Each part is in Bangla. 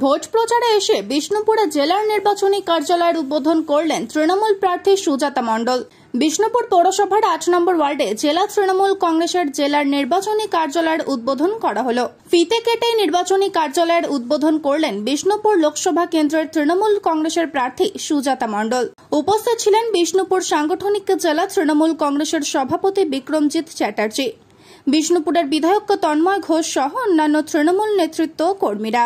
ভোট প্রচারে এসে বিষ্ণুপুরে জেলার নির্বাচনী কার্যালয়ের উদ্বোধন করলেন তৃণমূল প্রার্থী সুজাতা মণ্ডল। বিষ্ণুপুর পৌরসভার ৮ নম্বর ওয়ার্ডে জেলা তৃণমূল কংগ্রেসের জেলার নির্বাচনী কার্যালয়ের উদ্বোধন করা হলো। ফিতে কেটে নির্বাচনী কার্যালয়ের উদ্বোধন করলেন বিষ্ণুপুর লোকসভা কেন্দ্রের তৃণমূল কংগ্রেসের প্রার্থী সুজাতা মণ্ডল। উপস্থিত ছিলেন বিষ্ণুপুর সাংগঠনিক জেলা তৃণমূল কংগ্রেসের সভাপতি বিক্রমজিৎ চ্যাটার্জি, বিষ্ণুপুরের বিধায়ক তন্ময় ঘোষ সহ অন্যান্য তৃণমূল নেতৃত্ব কর্মীরা।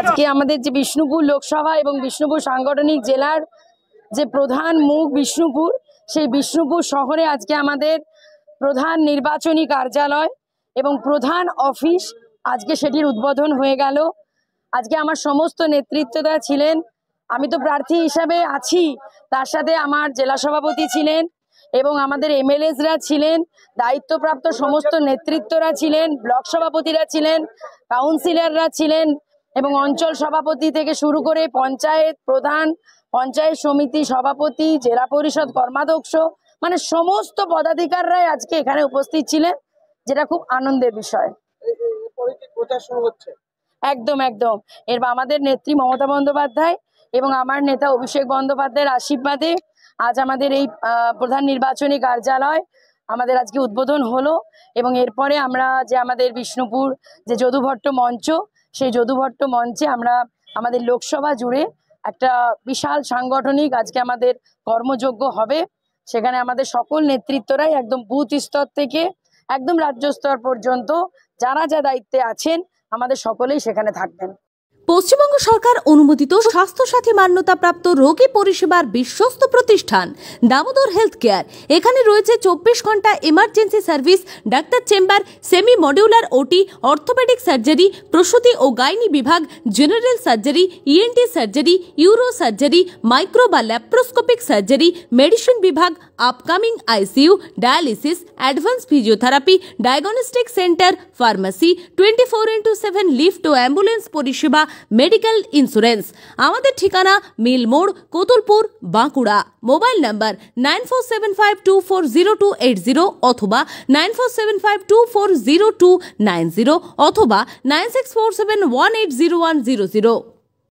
আজকে আমাদের যে বিষ্ণুপুর লোকসভা এবং বিষ্ণুপুর সাংগঠনিক জেলার যে প্রধান মুখ বিষ্ণুপুর, সেই বিষ্ণুপুর শহরে আজকে আমাদের প্রধান নির্বাচনী কার্যালয় এবং প্রধান অফিস আজকে সেটির উদ্বোধন হয়ে গেল। আজকে আমার সমস্ত নেতৃত্বরা ছিলেন, আমি তো প্রার্থী হিসাবে আছি, তার সাথে আমার জেলা সভাপতি ছিলেন এবং আমাদের এমএলএসরা ছিলেন, দায়িত্বপ্রাপ্ত সমস্ত নেতৃত্বরা ছিলেন, ব্লক সভাপতিরা ছিলেন, কাউন্সিলররা ছিলেন এবং অঞ্চল সভাপতি থেকে শুরু করে পঞ্চায়েত প্রধান, পঞ্চায়েত সমিতি সভাপতি, জেলা পরিষদ কর্মাধ্যক্ষ, মানে সমস্ত পদাধিকাররাই আজকে এখানে উপস্থিত ছিলেন, যেটা খুব আনন্দের বিষয়। একদম একদম এর আমাদের নেত্রী মমতা বন্দ্যোপাধ্যায় এবং আমার নেতা অভিষেক বন্দ্যোপাধ্যায়ের আশীর্বাদে আজ আমাদের এই প্রধান নির্বাচনী কার্যালয় আমাদের আজকে উদ্বোধন হলো এবং এরপরে আমরা যে আমাদের বিষ্ণুপুর যে যদুভট্ট মঞ্চ, সেই যদুভট্ট মঞ্চে আমরা আমাদের লোকসভা জুড়ে একটা বিশাল সাংগঠনিক আজকে আমাদের কর্মযজ্ঞ হবে। সেখানে আমাদের সকল নেতৃত্বরাই একদম বুথ স্তর থেকে একদম রাজ্য স্তর পর্যন্ত যারা যা দায়িত্বে আছেন আমাদের সকলেই সেখানে থাকবেন। পশ্চিমবঙ্গ সরকার অনুমোদিত স্বাস্থ্যসাথী মান্যতাপ্রাপ্ত রোগী পরিষেবার বিশ্বস্ত প্রতিষ্ঠান দামোদর হেলথ কেয়ার। এখানে রয়েছে 24 ঘন্টা ইমার্জেন্সি সার্ভিস, ডাক্তার chamber, semi modular OT, orthopaedic surgery, প্রসূতি ও গাইনি বিভাগ, general surgery, ENT surgery, uro surgery, micro বা ল্যাপ্রোস্কোপিক সার্জারি, মেডিসিন বিভাগ, upcoming ICU, dialysis, advance physiotherapy, diagnostic centre, pharmacy, 24x7 lift ও অ্যাম্বুলেন্স পরিষেবা, মেডিকেল ইন্স্যুরেন্স। আমাদের ঠিকানা মিল মোড়, কোতুলপুর, বাঁকুড়া। মোবাইল নাম্বার 9475240280 অথবা 9475240290 অথবা 9647180100।